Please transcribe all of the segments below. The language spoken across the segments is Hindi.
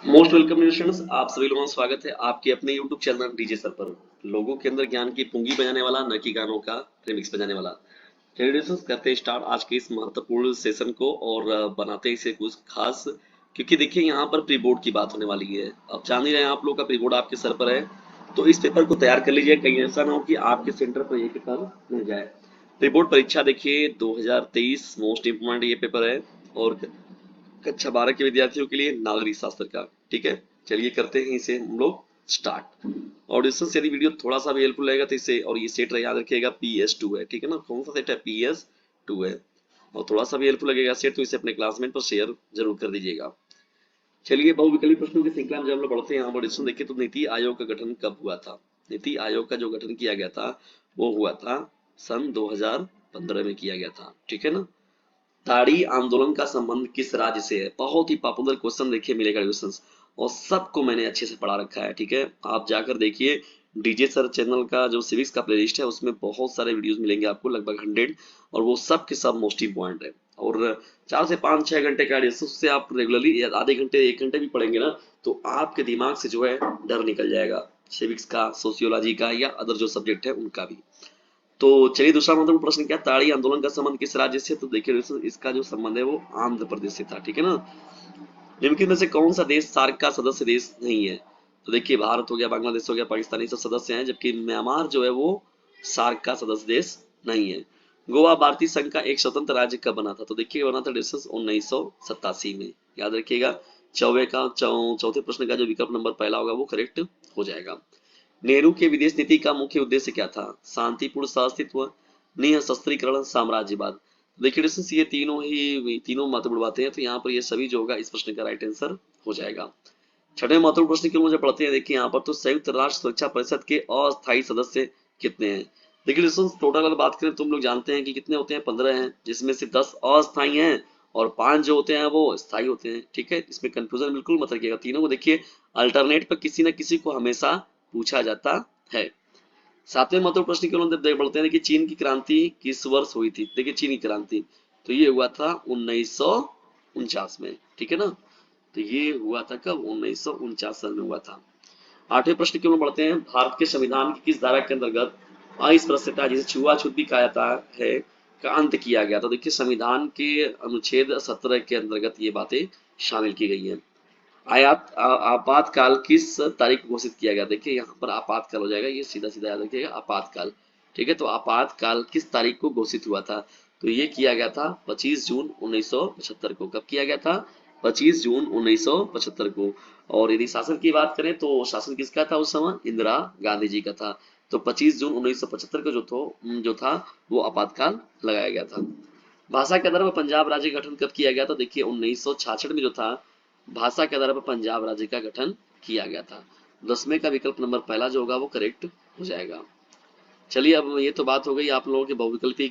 मोस्ट वेलकम स्टूडेंट्स, आप सभी लोगों का स्वागत है आपके अपने यूट्यूब चैनल डीजे सर पर। लोगों के अंदर ज्ञान की पूंगी बजाने वाला, न कि गानों का रिमिक्स बजाने वाला। चलिए दोस्तों, करते हैं स्टार्ट आज के इस महत्वपूर्ण सेशन को और बनाते हैं इसे कुछ खास। क्योंकि देखिए यहाँ पर प्री बोर्ड की बात होने वाली है। अब जान ही रहे हैं आप लोग का प्री बोर्ड आपके सर पर है, तो इस पेपर को तैयार कर लीजिए। कहीं ऐसा ना हो कि आपके सेंटर पर ये पेपर मिल जाए। प्री बोर्ड परीक्षा देखिए 2023 मोस्ट इम्पोर्टेंट ये पेपर है और कक्षा 12 के विद्यार्थियों के लिए नागरिक शास्त्र का। ठीक है, चलिए करते हैं इसे हम लोग स्टार्ट। और इससे यदि वीडियो थोड़ा सा भी हेल्पफुल रहेगा तो इसे, और ये सेट याद रखिएगा PS2 है, ठीक है ना। कौन सा सेट है? PS2 है। और थोड़ा सा भी हेल्पफुल लगेगा सेट तो इसे अपने क्लासमेट पर शेयर जरूर कर दीजिएगा। चलिए, बहुविकल्पी प्रश्नों की श्रृंखला में जब हम लोग बढ़ते हैं यहाँ पर इसमें देखिए, तो नीति आयोग का गठन कब हुआ था? नीति आयोग का जो गठन किया गया था वो हुआ था सन 2015 में किया गया था, ठीक है ना। ताड़ी आंदोलन का संबंध किस राज्य से है? बहुत ही पॉपुलर क्वेश्चन देखिए मिलेगा क्वेश्चन, और सबको मैंने अच्छे से पढ़ा रखा है, ठीक है। आप जाकर देखिए डीजे सर चैनल का जो सिविक्स का प्लेलिस्ट है उसमें बहुत सारे वीडियोस मिलेंगे आपको, लगभग 100, और वो सब के सब मोस्ट इंपॉर्टेंट है। और 4 से 5 6 घंटे का उससे आप रेगुलरली आधे घंटे 1 घंटे भी पढ़ेंगे ना, तो आपके दिमाग से जो है डर निकल जाएगा, सिविक्स का, सोशियोलॉजी का या अदर जो सब्जेक्ट है उनका भी। तो चलिए, दूसरा महत्वपूर्ण प्रश्न क्या? ताड़ी आंदोलन का संबंध किस राज्य से? तो देखिए दोस्तों, इसका जो संबंध है वो आंध्र प्रदेश से था, ठीक है ना। निम्नलिखित में से कौन सा देश सार्क का सदस्य देश नहीं है? तो देखिए, भारत हो गया, बांग्लादेश हो गया, पाकिस्तान, ये सब सदस्य हैं, जबकि म्यांमार जो है वो सार्क का सदस्य देश नहीं है। गोवा भारतीय संघ का एक स्वतंत्र राज्य कब बना था? तो देखिए बना था 1987 में, याद रखिएगा। चौथे प्रश्न का जो विकल्प नंबर पहला होगा वो करेक्ट हो जाएगा। नेहरू के विदेश नीति का मुख्य उद्देश्य क्या था? शांतिपूर्ण सहअस्तित्व, निःशस्त्रीकरण, साम्राज्यवाद। देखिए दोस्तों, ये तीनों महत्वपूर्ण बातें हैं, तो यहाँ पर ये सभी जो होगा इस प्रश्न का राइट आंसर हो जाएगा। छठे महत्वपूर्ण प्रश्न की मुझे पढ़ते हैं, देखिए यहाँ पर, तो संयुक्त राष्ट्र सुरक्षा परिषद के अस्थायी सदस्य कितने हैं? देखिए दोस्तों, टोटल अगर बात करें तुम लोग जानते हैं कि कितने होते हैं, 15 हैं, जिसमें से 10 अस्थायी हैं और 5 जो होते हैं वो स्थायी होते हैं, ठीक है। इसमें कंफ्यूजन बिल्कुल मत रखिएगा, तीनों को देखिए अल्टरनेट पर किसी न किसी को हमेशा पूछा जाता है। सातवें महत्वपूर्ण प्रश्न की ओर हम बढ़ते हैं कि चीन की क्रांति किस वर्ष हुई थी? देखिए चीन की क्रांति तो ये हुआ था 1949 में, ठीक है ना। तो ये हुआ था कब? 1949 साल में हुआ था। आठवें प्रश्न की ओर बढ़ते हैं, भारत के संविधान की किस धारा के अंतर्गत अस्पृश्यता, जिसे छुआछूत भी कहा जाता है, का अंत किया गया? तो देखिए संविधान के अनुच्छेद 17 के अंतर्गत ये बातें शामिल की गई हैं। आपातकाल किस तारीख को घोषित किया गया? देखिए यहाँ पर आपातकाल हो जाएगा, ये सीधा सीधा याद रखिएगा, आपातकाल, ठीक है। तो आपातकाल किस तारीख को घोषित हुआ था? तो ये किया गया था 25 जून 1975 को। कब किया गया था? 25 जून 1975 को। और यदि शासन की बात करें तो शासन किसका था उस समय? इंदिरा गांधी जी का था। तो 25 जून 1975 को जो था वो आपातकाल लगाया गया था। भाषा के आधार पर पंजाब राज्य का गठन कब किया गया? तो देखिए 1966 में जो था, भाषा के आधार पर पंजाब राज्य का गठन किया गया था। 10वें का विकल्प नंबर पहला जो होगा वो करेक्ट हो जाएगा। चलिए, अब ये तो बात हो गई आप लोगों के बहुविकल्पी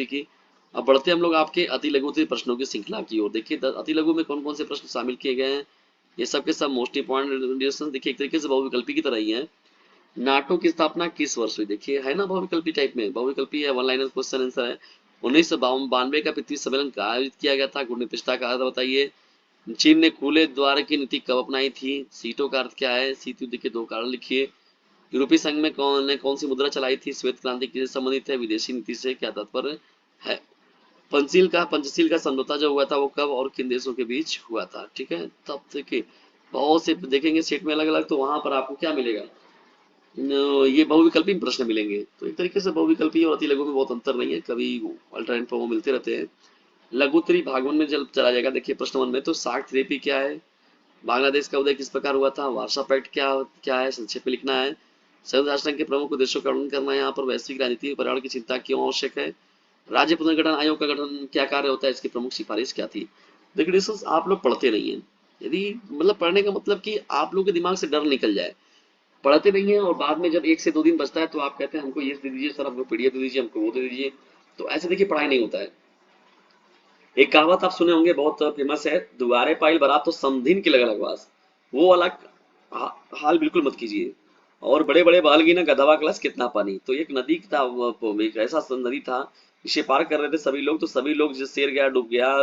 की। अब बढ़ते हम लोग आपके अति लघु प्रश्नों की श्रृंखला की ओर। देखिए अति लघु में कौन कौन से प्रश्न शामिल किए गए हैं, ये सब के सब मोस्ट इंपॉर्टेंट। देखिए एक तरीके से बहुविकल्पी की तरह ही है। नाटो की स्थापना किस वर्ष हुई? देखिए है ना बहुविकल्पी टाइप में, बहुविकल्पी है, वन लाइनर क्वेश्चन आंसर है। 1992 का पृथ्वी सम्मेलन का आयोजित किया गया था। गुण निरपेक्षता का अर्थ बताइए। चीन ने खुले द्वार की नीति कब अपनाई थी? सीटों का अर्थ क्या है? शीत युद्ध के 2 कारण लिखिए। यूरोपीय संघ में कौन सी मुद्रा चलाई थी? श्वेत क्रांति किससे संबंधित है? विदेशी नीति से क्या तात्पर्य है? पंचशील का समझौता जो हुआ था वो कब और किन देशों के बीच हुआ था? ठीक है, तब देखिए बहुत से देखेंगे सेट में अलग अलग, तो वहां पर आपको क्या मिलेगा? ये बहुविकल्पी प्रश्न मिलेंगे। तो एक तरीके से बहुविकल्पी और अति लघु में बहुत अंतर नहीं है, कभी अल्टरनेट पर वो मिलते रहते हैं। लघुत्तरी भाग 1 में जब चला जाएगा, देखिए प्रश्न 1 में, तो सार्क थेरेपी क्या है? बांग्लादेश का उदय किस प्रकार हुआ था? वार्सा पैक्ट क्या क्या है? संक्षेप में लिखना है। संयुक्त राष्ट्र संघ के प्रमुख उद्देश्यों का वर्णन करना है। यहाँ पर वैश्विक राजनीति पर्यावरण की चिंता क्यों आवश्यक है? राज्य पुनर्गठन आयोग का गठन क्या कार्य होता है? इसकी प्रमुख सिफारिश क्या थी? देखिए दोस्तों, आप लोग पढ़ते नहीं है। यदि मतलब पढ़ने का मतलब कि आप लोग के दिमाग से डर निकल जाए, पढ़ते नहीं है और बाद में जब 1 से 2 दिन बचता है तो आप कहते हैं हमको ये दे दीजिए सर, हमको PDF दे दीजिए, हमको वो दे दीजिए। तो ऐसे देखिए पढ़ाई नहीं होता है। एक कहावत आप सुने होंगे, बहुत फेमस है, दुआरे पाइल बरात तो समधिन की लगल अगवास। वो वाला हाल बिल्कुल मत कीजिए। और बड़े बड़े बाल की ना गधवा क्लास कितना पानी, तो एक नदी था, एक ऐसा नदी था, इसे पार कर रहे थे सभी लोग, तो सभी लोग जिस शेर गया डूब गया,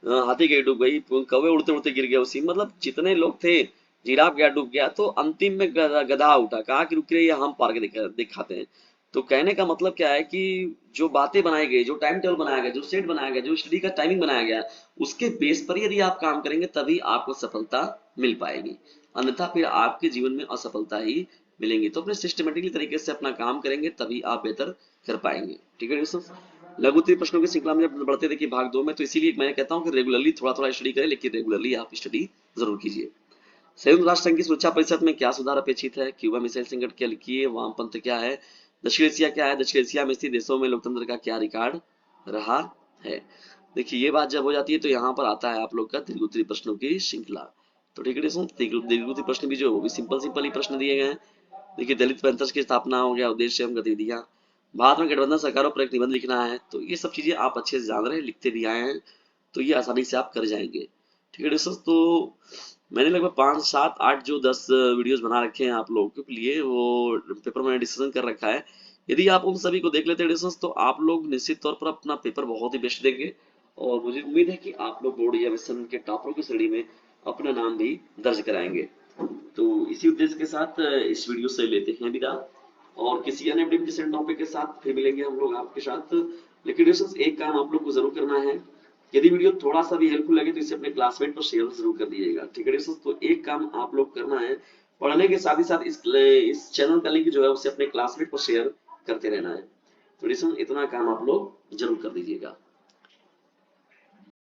हाथी गई डूब गई, कौवे उड़ते उड़ते गिर गया उसी, मतलब जितने लोग थे, जिराफ गया डूब गया, तो अंतिम में गधा उठा, कहा कि रुक रही है, हम पार के दिखाते हैं। तो कहने का मतलब क्या है कि जो बातें बनाई गई, जो टाइम टेबल बनाया गया, जो सेट बनाया गया, जो स्टडी का टाइमिंग बनाया गया, उसके बेस पर यदि आप काम करेंगे तभी आपको सफलता मिल पाएगी, अन्यथा फिर आपके जीवन में असफलता ही मिलेंगी। तो अपने सिस्टमेटिकली तरीके से अपना काम करेंगे तभी आप बेहतर कर पाएंगे। ठीक है दोस्तों, लघु उत्तरीय प्रश्नों की श्रृंखला में जब बढ़ते देखिए भाग 2 में, तो इसीलिए मैं कहता हूँ कि रेगुलरली थोड़ा थोड़ा स्टडी करें, लेकिन रेगुलरली आप स्टडी जरूर कीजिए। संयुक्त राष्ट्र संघ की सुरक्षा परिषद में क्या सुधार अपेक्षित है? क्यूबा मिसाइल संकट क्या लिखिए, वामपंथ क्या है, दक्षिण एशिया क्या है, दक्षिण एशिया में स्थित देशों में लोकतंत्र का क्या रिकॉर्ड रहा है। देखिए ये बात जब हो जाती है तो यहाँ पर आता है आप लोग का दीर्घ उत्तरीय प्रश्नों की श्रृंखला। तो ठीक है दोस्तों, दीर्घ उत्तरीय प्रश्न भी जो है वो भी सिंपल सिंपल ही प्रश्न दिए गए हैं। देखिए दलित पैंथर्स की स्थापना हो गया, उद्देश्य एवं गतिविधियां, भारत में गठबंधन सरकारों पर एक निबंध लिखना है, तो ये सब चीजें आप अच्छे से जान रहे हैं, लिखते भी आए हैं, तो ये आसानी से आप कर जाएंगे। ठीक है दोस्तों, तो मैंने लगभग 5 7 8 जो 10 वीडियोस बना रखे हैं आप लोगों के लिए, वो पेपर में डिस्कशन कर रखा है। यदि आप उन सभी को देख लेते हैं दोस्तों, तो आप लोग निश्चित तौर पर अपना पेपर बहुत ही बेस्ट देंगे, और मुझे उम्मीद है कि आप लोग बोर्ड या मिशन के टॉपरों की श्रेणी में अपना नाम भी दर्ज कराएंगे। तो इसी उद्देश्य के साथ इस वीडियो से लेते हैं विदा, और किसी अन्य डिफरेंट टॉपिक के साथ फिर मिलेंगे हम लोग आपके साथ। लेकिन दोस्तों एक काम आप लोग को जरूर करना है, यदि वीडियो थोड़ा सा भी हेल्पफुल लगे तो इसे अपने क्लासमेट पर शेयर जरूर कर दीजिएगा। ठीक है दोस्तों, तो एक काम आप लोग करना है, पढ़ने के साथ ही साथ इस चैनल का लिंक जो है उसे अपने क्लासमेट पर शेयर करते रहना है। तो दोस्तों इतना काम आप लोग जरूर कर दीजिएगा।